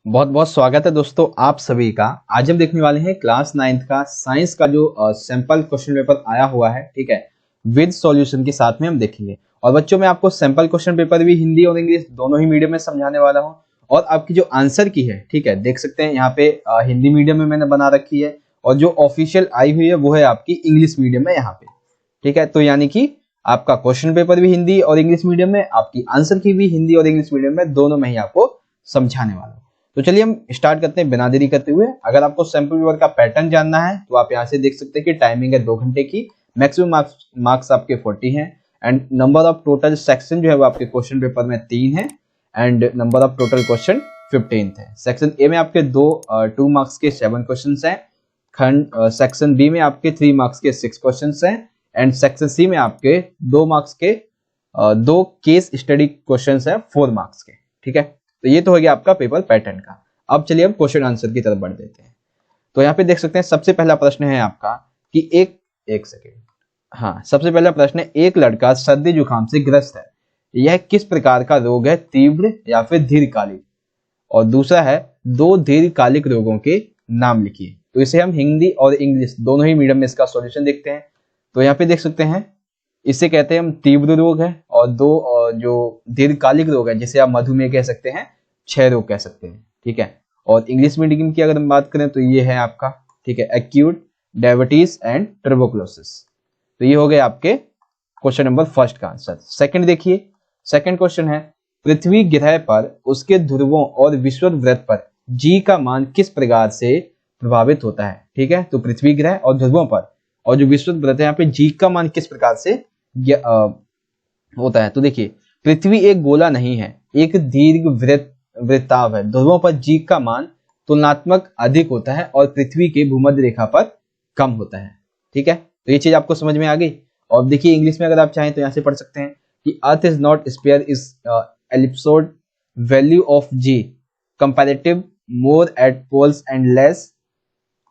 बहुत बहुत स्वागत है दोस्तों आप सभी का। आज हम देखने वाले हैं क्लास 9th का साइंस का जो सैंपल क्वेश्चन पेपर आया हुआ है, ठीक है, विद सॉल्यूशन के साथ में हम देखेंगे। और बच्चों मैं आपको सैंपल क्वेश्चन पेपर भी हिंदी और इंग्लिश दोनों ही मीडियम में समझाने वाला हूं। और आपकी जो आंसर की है, ठीक है, देख सकते हैं यहाँ पे हिंदी मीडियम में मैंने बना रखी है और जो ऑफिशियल आई हुई है वो है आपकी इंग्लिश मीडियम में यहाँ पे, ठीक है। तो यानी कि आपका क्वेश्चन पेपर भी हिंदी और इंग्लिश मीडियम में, आपकी आंसर की भी हिंदी और इंग्लिश मीडियम में, दोनों में ही आपको समझाने वाला हूं। तो चलिए हम स्टार्ट करते हैं बिना देरी करते हुए। अगर आपको सैंपल पेपर का पैटर्न जानना है तो आप यहाँ से देख सकते हैं कि टाइमिंग है 2 घंटे की, मैक्सिमम मार्क्स आपके 40 हैं and number of total section जो है वो आपके क्वेश्चन पेपर में 3 है and number of total question 15 है। सेक्शन ए में आपके 2 मार्क्स के 7 क्वेश्चन हैं, सेक्शन बी में आपके 3 मार्क्स के 6 क्वेश्चन हैं एंड सेक्शन सी में आपके 2 मार्क्स के 2 केस स्टडी क्वेश्चन है 4 मार्क्स के, ठीक है। तो ये तो हो गया आपका पेपर पैटर्न का। अब चलिए हम क्वेश्चन आंसर की तरफ बढ़ देते हैं। तो यहाँ पे देख सकते हैं सबसे पहला प्रश्न है आपका कि एक सेकेंड, हाँ, सबसे पहला प्रश्न है, एक लड़का सर्दी जुकाम से ग्रस्त है, यह किस प्रकार का रोग है, तीव्र या फिर दीर्घकालिक। और दूसरा है, 2 दीर्घकालिक रोगों के नाम लिखिए। तो इसे हम हिंदी और इंग्लिश दोनों ही मीडियम में इसका सॉल्यूशन देखते हैं। तो यहाँ पे देख सकते हैं इसे कहते हैं हम तीव्र रोग है, और 2 जो दीर्घकालिक रोग है जिसे आप मधुमेह कह सकते हैं, क्षय रोग कह सकते हैं, ठीक है। और इंग्लिश मीडियम की अगर हम बात करें तो ये है आपका, ठीक है, एक्यूट डायबिटीज एंड ट्यूबरकुलोसिस। तो ये हो गए आपके क्वेश्चन नंबर फर्स्ट का आंसर। सेकंड देखिए, सेकंड क्वेश्चन है, पृथ्वी ग्रह पर उसके ध्रुवों और विषुववृत्त पर जी का मान किस प्रकार से प्रभावित होता है, ठीक है। तो पृथ्वी ग्रह और ध्रुवों पर और जो विषुववृत्त है यहाँ पे जी का मान किस प्रकार से होता है। तो देखिए, पृथ्वी एक गोला नहीं है, एक दीर्घ वृत्ताव है। ध्रुवों पर जी का मान तुलनात्मक अधिक होता है और पृथ्वी के भूमध्य रेखा पर कम होता है, ठीक है। तो ये चीज आपको समझ में आ गई। और देखिए इंग्लिश में अगर आप चाहें तो यहाँ से पढ़ सकते हैं कि earth is not sphere is ellipsoid value of g comparative more at poles and less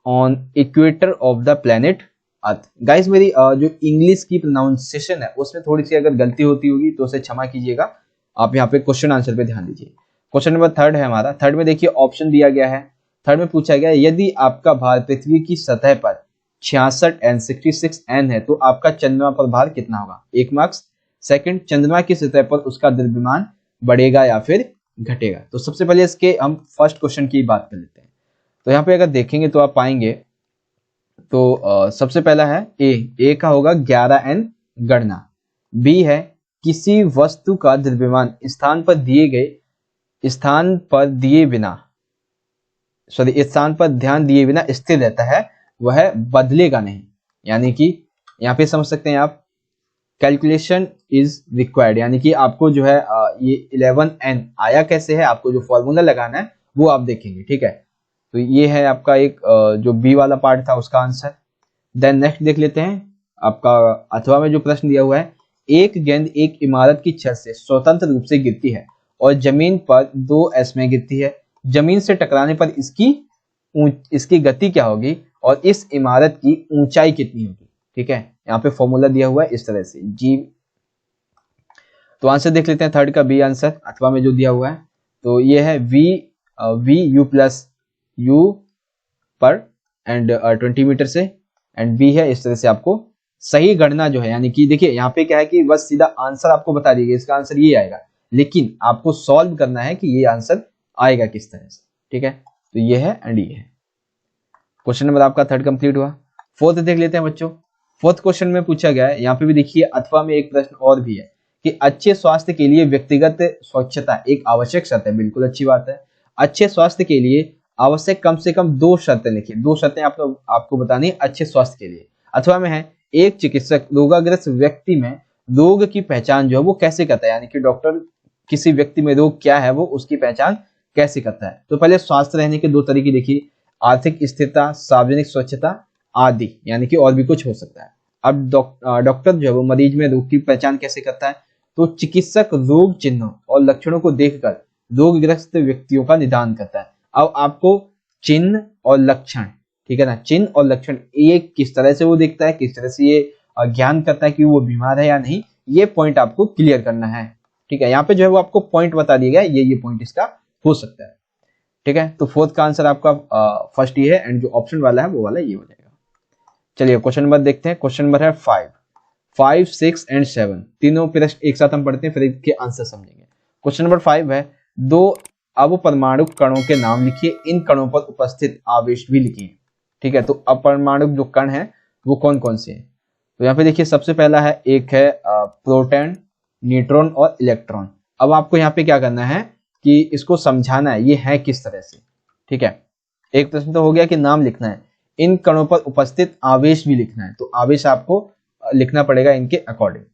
on equator of the planet earth. Guys मेरी जो इंग्लिश की प्रोनाउंसिएशन है उसमें थोड़ी सी अगर गलती होती होगी तो उसे क्षमा कीजिएगा। आप यहाँ पे क्वेश्चन आंसर पे ध्यान दीजिए। क्वेश्चन नंबर थर्ड है हमारा। थर्ड में देखिए ऑप्शन दिया गया है। थर्ड में पूछा गया है, यदि आपका भार पृथ्वी की सतह पर 66 एंड 66 एन है तो आपका चंद्रमा पर भार कितना होगा, 1 मार्क्स। सेकंड, चंद्रमा की सतह पर उसका द्रव्यमान बढ़ेगा या फिर घटेगा। तो सबसे पहले इसके हम फर्स्ट क्वेश्चन की बात कर लेते हैं। तो यहाँ पे अगर देखेंगे तो आप पाएंगे तो सबसे पहला है ए का होगा 11 एन गणना। बी है, किसी वस्तु का द्रव्यमान स्थान पर ध्यान दिए बिना स्थिर रहता है, वह बदलेगा नहीं। यानी कि यहाँ पे समझ सकते हैं आप, कैलकुलेशन इज रिक्वायर्ड, यानी कि आपको जो है ये 11n आया कैसे है, आपको जो फॉर्मूला लगाना है वो आप देखेंगे, ठीक है। तो ये है आपका एक जो बी वाला पार्ट था उसका आंसर। देन नेक्स्ट देख लेते हैं आपका अथवा में जो प्रश्न दिया हुआ है, एक गेंद एक इमारत की छत से स्वतंत्र रूप से गिरती है और जमीन पर 2s में गिरती है। जमीन से टकराने पर इसकी गति क्या होगी और इस इमारत की ऊंचाई कितनी होगी, ठीक है। यहाँ पे फॉर्मूला दिया हुआ है इस तरह से जी। तो आंसर देख लेते हैं थर्ड का बी आंसर अथवा में जो दिया हुआ है। तो ये है वी यू प्लस यू पर एंड 20 मीटर से, एंड बी है इस तरह से आपको सही गणना जो है, यानी कि देखिए यहाँ पे क्या है कि बस सीधा आंसर आपको बता दीजिए इसका आंसर ये आएगा, लेकिन आपको सॉल्व करना है कि ये आंसर आएगा किस तरह से, ठीक है। तो ये है एंड ये है। क्वेश्चन नंबर आपका थर्ड कंप्लीट हुआ। फोर्थ देख लेते हैं बच्चों। फोर्थ क्वेश्चन में पूछा गया है, यहाँ पे भी देखिए अथवा में एक प्रश्न और भी है कि अच्छे स्वास्थ्य के लिए व्यक्तिगत स्वच्छता एक आवश्यक शर्त है। बिल्कुल अच्छी बात है। अच्छे स्वास्थ्य के लिए आवश्यक कम से कम 2 शर्तें लिखिए। 2 शर्तें आपको बतानी है अच्छे स्वास्थ्य के लिए। अथवा में है, एक चिकित्सक रोगाग्रस्त व्यक्ति में रोग की पहचान जो है वो कैसे करता है, यानी कि डॉक्टर किसी व्यक्ति में रोग क्या है वो उसकी पहचान कैसे करता है। तो पहले स्वास्थ्य रहने के 2 तरीके देखिए, आर्थिक स्थिरता, सार्वजनिक स्वच्छता आदि, यानी कि और भी कुछ हो सकता है। अब डॉक्टर जो है वो मरीज में रोग की पहचान कैसे करता है, तो चिकित्सक रोग चिन्हों और लक्षणों को देखकर रोगग्रस्त व्यक्तियों का निदान करता है। अब आपको चिन्ह और लक्षण, ठीक है ना, चिन्ह और लक्षण ये किस तरह से वो देखता है, किस तरह से ये ज्ञान करता है कि वो बीमार है या नहीं, ये पॉइंट आपको क्लियर करना है, ठीक है। यहाँ पे जो है वो आपको पॉइंट बता दिया गया, ये पॉइंट इसका हो सकता है। ठीक है, तो फोर्थ का आंसर आपका फर्स्ट ये है, एंड जो ऑप्शन वाला है वो वाला ये हो जाएगा। चलिए क्वेश्चन नंबर देखते हैं। क्वेश्चन नंबर है 5, 6 एंड 7 तीनों प्रश्न एक साथ हम पढ़ते हैं, फिर इसके आंसर समझेंगे। क्वेश्चन नंबर 5 है, दो अपरमाणु कणों के नाम लिखिए, इन कणों पर उपस्थित आवेश भी लिखिए। ठीक है, तो अपरमाणु जो कण है वो कौन कौन से हैं? तो यहाँ पे देखिए सबसे पहला है, एक है प्रोटॉन, न्यूट्रॉन और इलेक्ट्रॉन। अब आपको यहाँ पे क्या करना है कि इसको समझाना है ये है किस तरह से। ठीक है, एक प्रश्न तो हो गया कि नाम लिखना है, इन कणों पर उपस्थित आवेश भी लिखना है, तो आवेश आपको लिखना पड़ेगा इनके अकॉर्डिंग।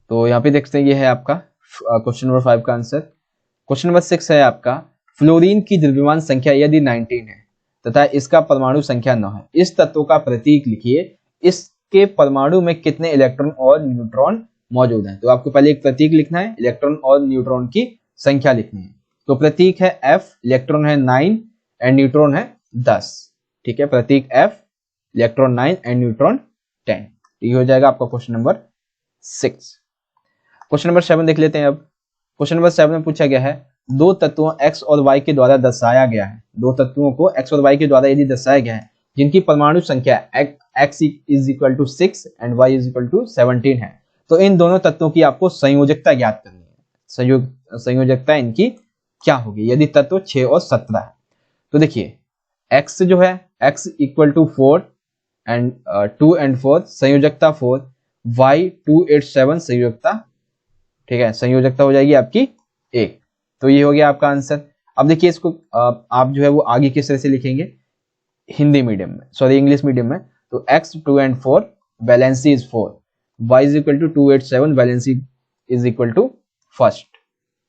तो यहाँ पे देखते हैं ये है आपका क्वेश्चन नंबर 5 का आंसर। क्वेश्चन नंबर 6 है आपका, फ्लोरीन की द्रव्यमान संख्या यदि 19 है तथा इसका परमाणु संख्या 9 है, इस तत्व का प्रतीक लिखिए, इसके परमाणु में कितने इलेक्ट्रॉन और न्यूट्रॉन मौजूद हैं। तो आपको पहले एक प्रतीक लिखना है, इलेक्ट्रॉन और न्यूट्रॉन की संख्या लिखनी है। तो प्रतीक है F, इलेक्ट्रॉन है 9 एंड न्यूट्रॉन है 10। ठीक है, प्रतीक F, इलेक्ट्रॉन 9 एंड न्यूट्रॉन 10। ये हो जाएगा आपका क्वेश्चन नंबर 6। क्वेश्चन नंबर 7 देख लेते हैं। अब क्वेश्चन नंबर 7 में पूछा गया है, दो तत्वों x और y के द्वारा दर्शाया गया है, दो तत्वों को x और y के द्वारा यदि दर्शाया गया है जिनकी परमाणु संख्या x is equal to 6 and y is equal to 17 है, तो इन दोनों तत्वों की आपको संयोजकता ज्ञात करनी है। संयोजकता इनकी क्या होगी यदि तत्व 6 और 17 है। तो देखिए x जो है x equal to 4 and 2 and 4, संयोजकता 4, y 2 8 7 संयोजकता, ठीक है, संयोजकता हो जाएगी आपकी 1। तो ये हो गया आपका आंसर। अब देखिए इसको आप जो है वो आगे किस तरह से लिखेंगे, हिंदी मीडियम में, सॉरी इंग्लिश मीडियम में। तो x 2 and 4 valency is 4, y is equal to 2 8 7 valency is equal to first.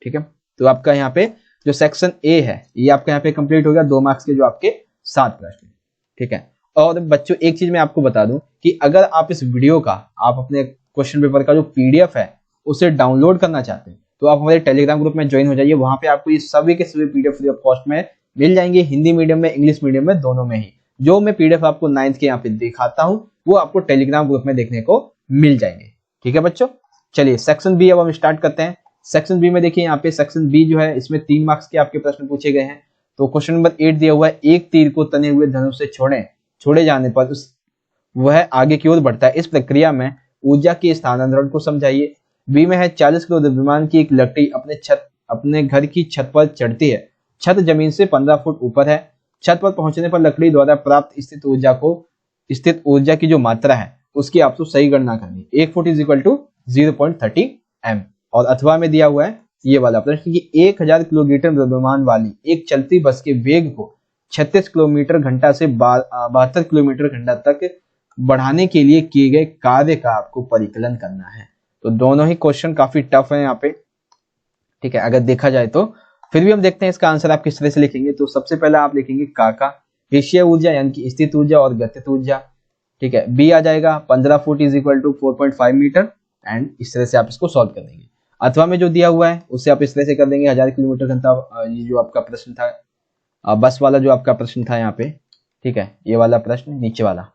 ठीक है, तो आपका यहाँ पे जो सेक्शन ए है ये आपका यहाँ पे कंप्लीट हो गया, 2 मार्क्स के जो आपके 7 प्रश्न। ठीक है, और बच्चों एक चीज मैं आपको बता दूं कि अगर आप इस वीडियो का, आप अपने क्वेश्चन पेपर का जो पीडीएफ है उसे डाउनलोड करना चाहते हैं तो आप हमारे टेलीग्राम ग्रुप में ज्वाइन हो जाइए। वहां पे आपको ये सभी के सभी पीडीएफ फ्री ऑफ कॉस्ट में मिल जाएंगे, हिंदी मीडियम में, इंग्लिश मीडियम में, दोनों में ही। जो मैं पीडीएफ आपको 9th के यहाँ पे दिखाता हूँ वो आपको टेलीग्राम ग्रुप में देखने को मिल जाएंगे। ठीक है बच्चों, चलिए सेक्शन बी अब हम स्टार्ट करते हैं। सेक्शन बी में देखिए यहाँ पे सेक्शन बी जो है इसमें 3 मार्क्स के आपके प्रश्न पूछे गए हैं। तो क्वेश्चन नंबर 8 दिया हुआ है, एक तीर को तने हुए धनुष से छोड़े जाने पर वह आगे की ओर बढ़ता है, इस प्रक्रिया में ऊर्जा के स्थानांतरण को समझाइए। बी में है 40 किलो द्रव्यमान की एक लकड़ी अपने घर की छत पर चढ़ती है, छत जमीन से 15 फुट ऊपर है, छत पर पहुंचने पर लकड़ी द्वारा प्राप्त स्थित ऊर्जा की जो मात्रा है उसकी आपको सही गणना करनी है। 1 foot is equal to 0.30 m। और अथवा में दिया हुआ है ये वाला प्रश्न कि 1000 किलोमीटर द्रव्यमान वाली एक चलती बस के वेग को 36 किलोमीटर घंटा से 72 किलोमीटर घंटा तक बढ़ाने के लिए किए गए कार्य का आपको परिकलन करना है। तो दोनों ही क्वेश्चन काफी टफ है यहाँ पे। ठीक है, अगर देखा जाए तो फिर भी हम देखते हैं इसका आंसर आप किस तरह से लिखेंगे। तो सबसे पहले आप लिखेंगे का विषय ऊर्जा यानी कि स्थित ऊर्जा और गतित ऊर्जा। ठीक है, बी आ जाएगा 15 foot is equal to 4.5 metre and इस तरह से आप इसको सॉल्व कर देंगे। अथवा में जो दिया हुआ है उससे आप इस तरह से कर देंगे 1000 किलोमीटर घंटा, ये जो आपका प्रश्न था बस वाला जो आपका प्रश्न था यहाँ पे। ठीक है, ये वाला प्रश्न नीचे वाला।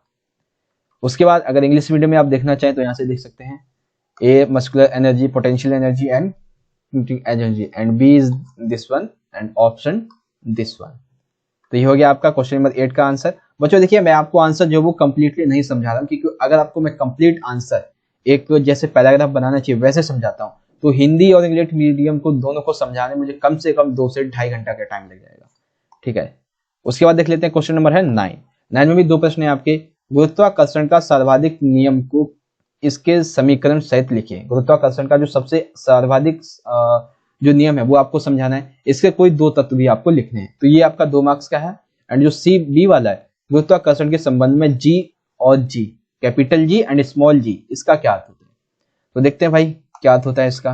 उसके बाद अगर इंग्लिश मीडियम में आप देखना चाहें तो यहाँ से देख सकते हैं, A muscular energy, potential energy and energy and B is this one and option this one. तो ये हो गया आपका क्वेश्चन नंबर 8 का आंसर। बच्चों देखिए मैं आपको आंसर जो वो कंप्लीटली नहीं समझा रहा हूँ, क्योंकि अगर आपको मैं कंप्लीट आंसर एक जैसे पैराग्राफ बनाना चाहिए वैसे समझाता हूँ तो हिंदी और इंग्लिश मीडियम को दोनों को समझाने में मुझे कम से कम 2 से 2.5 घंटा का टाइम लग जाएगा। ठीक है, उसके बाद देख लेते हैं क्वेश्चन नंबर है 9 में भी 2 प्रश्न है आपके। गुरुत्वाकर्षण का सर्वाधिक नियम को इसके समीकरण सहित लिखिए। गुरुत्वाकर्षण का जो सबसे सर्वाधिक जो नियम है वो आपको समझाना है, इसके कोई 2 तत्व भी आपको लिखने हैं। तो ये आपका 2 मार्क्स का है। एंड जो सी बी वाला है, गुरुत्वाकर्षण के संबंध में जी और जी, कैपिटल जी एंड स्मॉल जी, इसका क्या अर्थ होता है। तो देखते हैं भाई क्या अर्थ होता है इसका।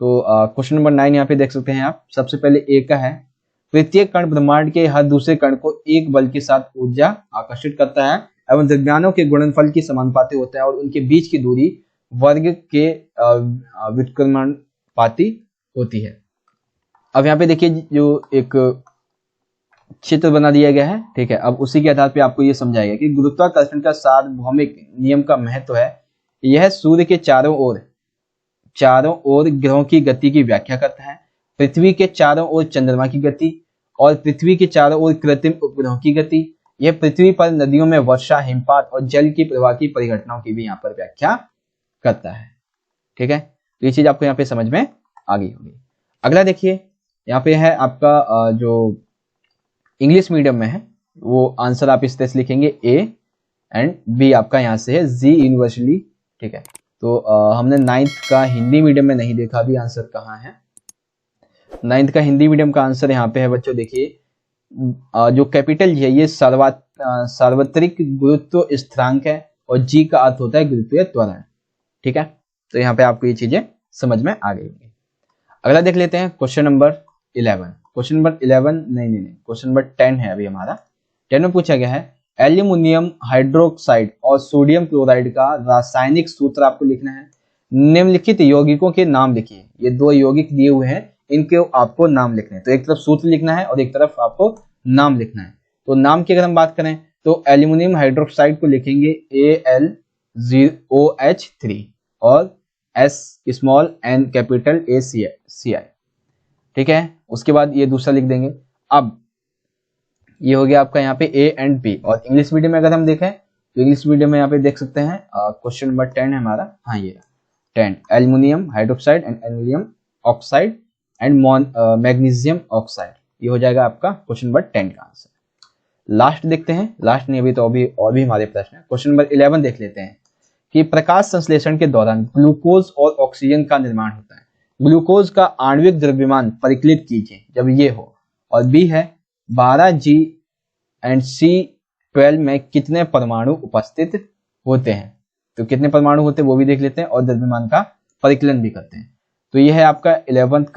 तो क्वेश्चन नंबर 9 यहाँ पे देख सकते हैं आप। सबसे पहले ए का है, प्रत्येक कण ब्रह्मांड के हर दूसरे कण को एक बल के साथ ऊर्जा आकर्षित करता है एवं द्रव्यानों के गुणनफल की समानुपाती होता है और उनके बीच की दूरी वर्ग के व्युत्क्रमानुपाती होती है। अब यहाँ पे देखिए जो एक चित्र बना दिया गया है। ठीक है, अब उसी के आधार पे आपको ये समझाएगा कि गुरुत्वाकर्षण का सार्वभौमिक नियम का महत्व है। यह सूर्य के चारों ओर ग्रहों की गति की व्याख्या करता है, पृथ्वी के चारों ओर चंद्रमा की गति और पृथ्वी के चारों ओर कृत्रिम उपग्रहों की गति। यह पृथ्वी पर नदियों में वर्षा, हिमपात और जल की प्रवाह की परिघटनाओं की भी यहाँ पर व्याख्या करता है। ठीक है, तो ये चीज आपको यहाँ पे समझ में आ गई होगी। अगला देखिए, यहाँ पे है आपका जो इंग्लिश मीडियम में है वो आंसर आप इस तरह से लिखेंगे ए एंड बी आपका यहाँ से है जी यूनिवर्सली। ठीक है, तो हमने 9th का हिंदी मीडियम में नहीं देखा अभी आंसर कहाँ है। 9th का हिंदी मीडियम का आंसर यहाँ पे है बच्चों, देखिए जो कैपिटल है ये सार्वत्रिक गुरुत्व स्थिरांक है और जी का अर्थ होता है गुरुत्वीय त्वरण। ठीक है, तो यहाँ पे आपको ये चीजें समझ में आ गई होंगी। अगला देख लेते हैं क्वेश्चन नंबर 11। क्वेश्चन नंबर 11 नहीं, क्वेश्चन नंबर 10 है अभी हमारा। 10 में पूछा गया है एल्यूमिनियम हाइड्रोक्साइड और सोडियम क्लोराइड का रासायनिक सूत्र आपको लिखना है। निम्नलिखित यौगिकों के नाम लिखिए। ये दो यौगिक दिए हुए हैं, इनके आपको नाम लिखने हैं। तो एक तरफ सूत्र लिखना है और एक तरफ आपको नाम लिखना है। तो नाम की अगर हम बात करें तो एल्यूमिनियम हाइड्रोक्साइड को लिखेंगे AlOH3 और S small n capital ACI। ठीक है, उसके बाद ये दूसरा लिख देंगे। अब ये हो गया आपका यहाँ पे A एंड B। और इंग्लिश मीडियम में अगर हम देखें तो इंग्लिश मीडियम में यहाँ पे देख सकते हैं क्वेश्चन नंबर 10 है हमारा। हाँ, ये 10 aluminium hydroxide and aluminium oxide and magnesium oxide. ये हो जाएगा आपका क्वेश्चन नंबर 10 का आंसर। लास्ट देखते हैं, लास्ट नहीं अभी तो अभी और भी हमारे प्रश्न है। क्वेश्चन नंबर 11 देख लेते हैं कि प्रकाश संश्लेषण के दौरान ग्लूकोज और ऑक्सीजन का निर्माण होता है। ग्लूकोज का आणविक द्रव्यमान परिकलित कीजिए जब ये हो। और बी है 12G एंड C12 में कितने परमाणु उपस्थित होते हैं। तो कितने परमाणु होते हैं वो भी देख लेते हैं और द्रव्यमान का परिकलन भी करते हैं। तो ये है आपका 11th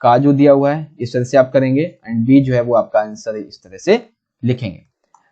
का जो दिया हुआ है, इस तरह से आप करेंगे एंड बी जो है वो आपका आंसर है, इस तरह से लिखेंगे।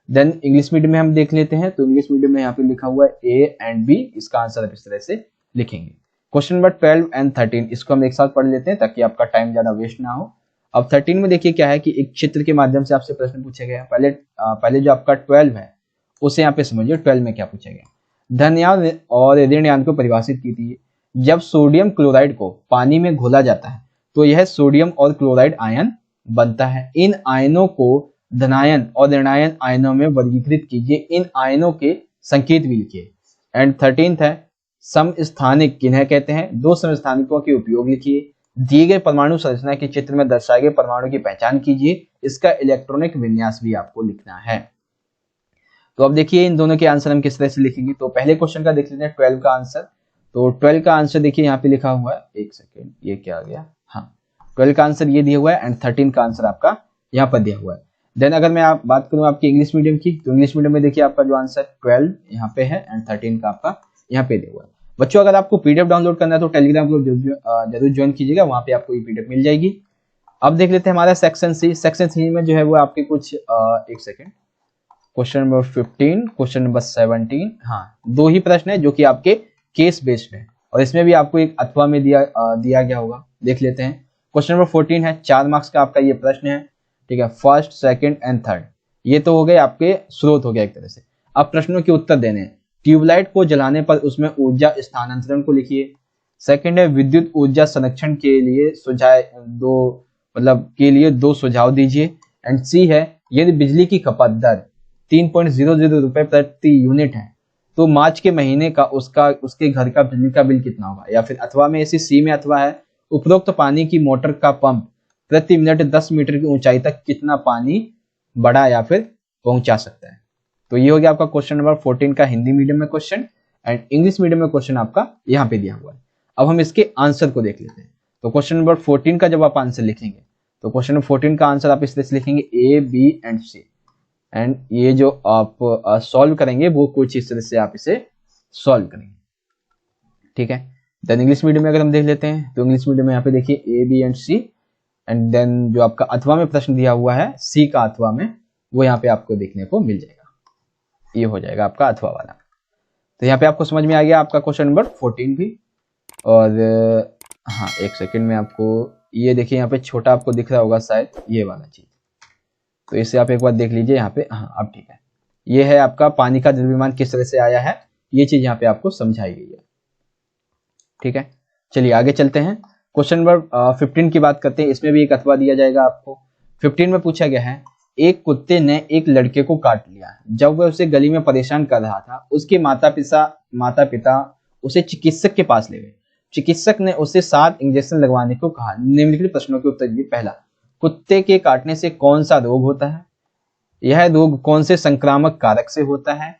देन इंग्लिश मीडियम में हम देख लेते हैं। तो इंग्लिश मीडियम में यहाँ पे लिखा हुआ है ए एंड बी, इसका आंसर आप इस तरह से लिखेंगे। क्वेश्चन नंबर 12 एंड 13 इसको हम एक साथ पढ़ लेते हैं ताकि आपका टाइम ज्यादा वेस्ट ना हो। अब 13 में देखिए क्या है कि एक चित्र के माध्यम से आपसे प्रश्न पूछा गया। पहले जो आपका 12 है उसे यहाँ पे समझिए। 12 में क्या पूछा गया, धनयान और ऋणयान को परिभाषित कीजिए। जब सोडियम क्लोराइड को पानी में घोला जाता है तो यह सोडियम और क्लोराइड आयन बनता है। इन आयनों को धनायन और ऋणायन आयनों में वर्गीकृत कीजिए। इन आयनों के संकेत भी लिखिए। एंड 13th है समस्थानिक किन्हें कहते हैं। दो समस्थानिकों के उपयोग लिखिए। दिए गए परमाणु संरचना के चित्र में दर्शाए गए परमाणु की पहचान कीजिए। इसका इलेक्ट्रॉनिक विन्यास भी आपको लिखना है। तो अब देखिए इन दोनों के आंसर हम किस तरह से लिखेंगे। तो पहले क्वेश्चन का देख लेते हैं 12 का आंसर। तो 12 का आंसर देखिए यहाँ पे लिखा हुआ है, एक सेकेंड ये क्या आ गया, हाँ 12 का आंसर ये दिया हुआ है एंड 13 का आंसर आपका यहाँ पर दिया हुआ है। देन अगर मैं आप बात करूँ आपकी इंग्लिश मीडियम की, तो इंग्लिश मीडियम में देखिए आपका जो आंसर 12 यहाँ पे है एंड 13 का आपका यहाँ पे दिया हुआ है। बच्चों अगर आपको पीडीएफ डाउनलोड करना है तो टेलीग्राम ग्रुप जरूर ज्वाइन कीजिएगा, वहां पे आपको ये पीडीएफ मिल जाएगी। अब देख लेते हैं हमारा सेक्शन सी। सेक्शन सी में जो है वो आपके कुछ एक second, question number 15, question number 17, हाँ 2 ही प्रश्न है जो कि आपके केस बेस्ड है और इसमें भी आपको एक अथवा में दिया गया होगा। देख लेते हैं। क्वेश्चन नंबर 14 है, 4 मार्क्स का आपका ये प्रश्न है। ठीक है, फर्स्ट, सेकंड एंड थर्ड ये तो हो गए आपके स्रोत हो गया एक तरह से। अब प्रश्नों के उत्तर देने हैं। ट्यूबलाइट को जलाने पर उसमें ऊर्जा स्थानांतरण को लिखिए। सेकंड है विद्युत ऊर्जा संरक्षण के लिए दो सुझाव दीजिए। एंड सी है यदि बिजली की खपत दर 3.00 रुपए प्रति यूनिट है तो मार्च के महीने का उसके घर का बिजली का बिल कितना होगा। या फिर अथवा में ऐसी सी में अथवा है उपरोक्त पानी की मोटर का पंप प्रति मिनट 10 मीटर की ऊंचाई तक कितना पानी बढ़ा या फिर पहुंचा सकता है। तो ये हो गया आपका क्वेश्चन नंबर 14 का हिंदी मीडियम में क्वेश्चन एंड इंग्लिश मीडियम में क्वेश्चन आपका यहाँ पे दिया हुआ है। अब हम इसके आंसर को देख लेते हैं। तो क्वेश्चन नंबर 14 का जब आप आंसर लिखेंगे तो क्वेश्चन नंबर 14 का आंसर आप इस तरह से लिखेंगे ए, बी एंड सी। एंड ये जो आप सॉल्व करेंगे वो कुछ इस तरह से आप इसे सॉल्व करेंगे। ठीक है, देन इंग्लिश मीडियम में अगर हम देख लेते हैं तो इंग्लिश मीडियम में यहाँ पे देखिए A, B and C. And then जो आपका अथवा में प्रश्न दिया हुआ है सी का अथवा में, वो यहाँ पे आपको देखने को मिल जाएगा। ये हो जाएगा आपका अथवा वाला। तो यहाँ पे आपको समझ में आ गया आपका क्वेश्चन नंबर 14 भी। और हाँ एक सेकंड में आपको ये देखिए यहाँ पे छोटा आपको दिख रहा होगा शायद ये वाला चीज, तो इसे आप एक बार देख लीजिए यहाँ पे। हाँ अब ठीक है, ये है आपका पानी का द्रव्यमान किस तरह से आया है, ये चीज यहाँ पे आपको समझाई गई है। ठीक है, चलिए आगे चलते हैं। क्वेश्चन नंबर 15 की बात करते हैं। इसमें भी एक अथवा दिया जाएगा आपको। 15 में पूछा गया है, एक कुत्ते ने एक लड़के को काट लिया। जब वह उसे गली में परेशान कर रहा था, उसके माता पिता उसे चिकित्सक के पास ले गए। चिकित्सक ने उसे 7 इंजेक्शन लगवाने को कहा। निम्नलिखित प्रश्नों के उत्तर दीजिए। पहला, कुत्ते के काटने से कौन सा रोग होता है? यह रोग कौन से संक्रामक कारक से होता है?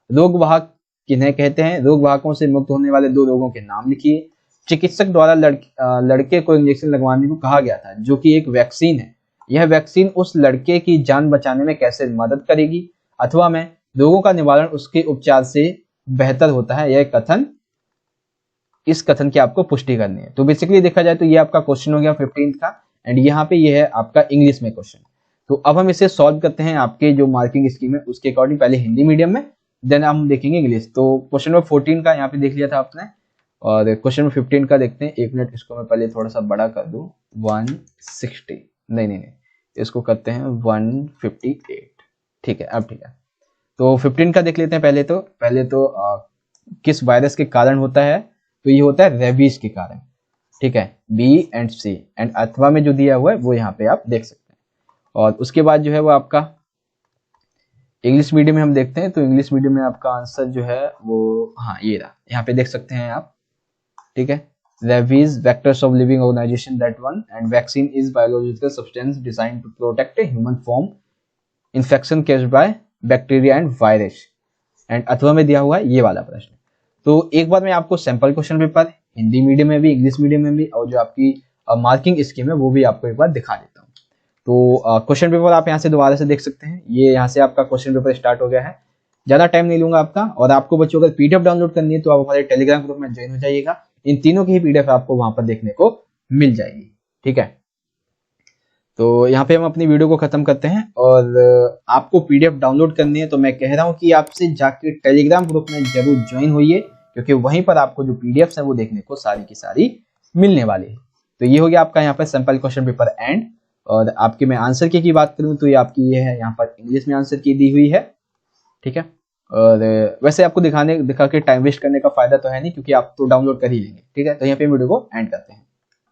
रोग वाहक किन्हें कहते हैं? रोग वाहकों से मुक्त होने वाले 2 रोगों के नाम लिखिए। चिकित्सक द्वारा लड़के को इंजेक्शन लगवाने को कहा गया था, जो कि एक वैक्सीन है। यह वैक्सीन उस लड़के की जान बचाने में कैसे मदद करेगी? अथवा में रोगों का निवारण उसके उपचार से बेहतर होता है। यह कथन, इस कथन की आपको पुष्टि करनी है। तो बेसिकली देखा जाए तो ये आपका क्वेश्चन हो गया 15 का, एंड यहाँ पे ये है आपका इंग्लिश में क्वेश्चन। तो अब हम इसे सॉल्व करते हैं आपके जो मार्किंग स्कीम है उसके अकॉर्डिंग। पहले हिंदी मीडियम में, देन हम देखेंगे इंग्लिश। तो क्वेश्चन नंबर 14 का यहाँ पे देख लिया था आपने, और क्वेश्चन नंबर 15 का देखते हैं। 1 मिनट, इसको मैं पहले थोड़ा सा बड़ा कर दूं। 160 नहीं, इसको करते हैं 158। ठीक है, अब ठीक है। तो 15 का देख लेते हैं। पहले तो किस वायरस के कारण होता है? तो ये होता है रेबीज के कारण। ठीक है, बी एंड सी, एंड अथवा में जो दिया हुआ है वो यहाँ पे आप देख सकते हैं। और उसके बाद जो है वो आपका इंग्लिश मीडियम में हम देखते हैं। तो इंग्लिश मीडियम में आपका आंसर जो है वो, हाँ ये रहा, यहाँ पे देख सकते हैं आप। ठीक है, rabies vectors of living organisation that one, and vaccine is biological substance designed to protect a human from infection caused by bacteria and virus. And अथवा में दिया हुआ है ये वाला प्रश्न। तो एक बार मैं आपको sample question paper Hindi medium में भी, इंग्लिश मीडियम में भी, और जो आपकी मार्किंग स्कीम है वो भी आपको एक बार दिखा देता हूँ। तो क्वेश्चन पेपर आप यहाँ से दोबारा से देख सकते हैं। ये यहाँ से आपका क्वेश्चन पेपर स्टार्ट हो गया है। ज्यादा टाइम नहीं लूंगा आपका। और आपको बच्चों अगर पीडीएफ डाउनलोड करनी है तो आप हमारे टेलीग्राम ग्रुप में ज्वाइन हो जाइएगा। इन तीनों की ही पीडीएफ आपको वहां पर देखने को मिल जाएगी। ठीक है, तो यहाँ पे हम अपनी वीडियो को खत्म करते हैं। और आपको पीडीएफ डाउनलोड करनी है तो मैं कह रहा हूँ कि आपसे जाके टेलीग्राम ग्रुप में जरूर ज्वाइन होइए, क्योंकि वहीं पर आपको जो पीडीएफ है वो देखने को सारी की सारी मिलने वाली है। तो ये हो गया आपका यहाँ पर सैंपल क्वेश्चन पेपर एंड। और आपके मैं आंसर की बात करूँ तो ये आपकी ये है, यहाँ पर इंग्लिश में आंसर की दी हुई है। ठीक है, और वैसे आपको दिखा के टाइम वेस्ट करने का फायदा तो है नहीं, क्योंकि आप तो डाउनलोड कर ही लेंगे। ठीक है, तो यहाँ पे वीडियो को एंड करते हैं।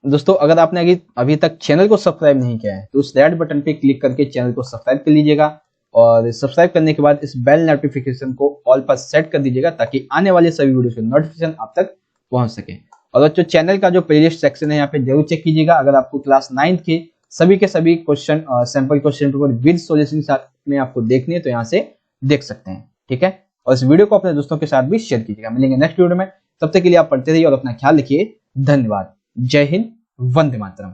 दोस्तों, अगर आपने अभी तक चैनल को सब्सक्राइब नहीं किया है तो उस रेड बटन पे क्लिक करके चैनल को सब्सक्राइब कर लीजिएगा। और सब्सक्राइब करने के बाद इस बेल नोटिफिकेशन को ऑल पर सेट कर दीजिएगा, ताकि आने वाले सभी वीडियो के नोटिफिकेशन आप तक पहुंच सके। और बच्चों, चैनल का जो प्लेलिस्ट सेक्शन है यहाँ पे जरूर चेक कीजिएगा। अगर आपको क्लास 9 के सभी question, sample question paper with solution में आपको देखने हैं तो यहाँ से देख सकते हैं। ठीक है, और इस वीडियो को अपने दोस्तों के साथ भी शेयर कीजिएगा। मिलेंगे नेक्स्ट वीडियो में, तब तक के लिए आप पढ़ते रहिए और अपना ख्याल रखिए। धन्यवाद। जय हिंद, वंदे मातरम।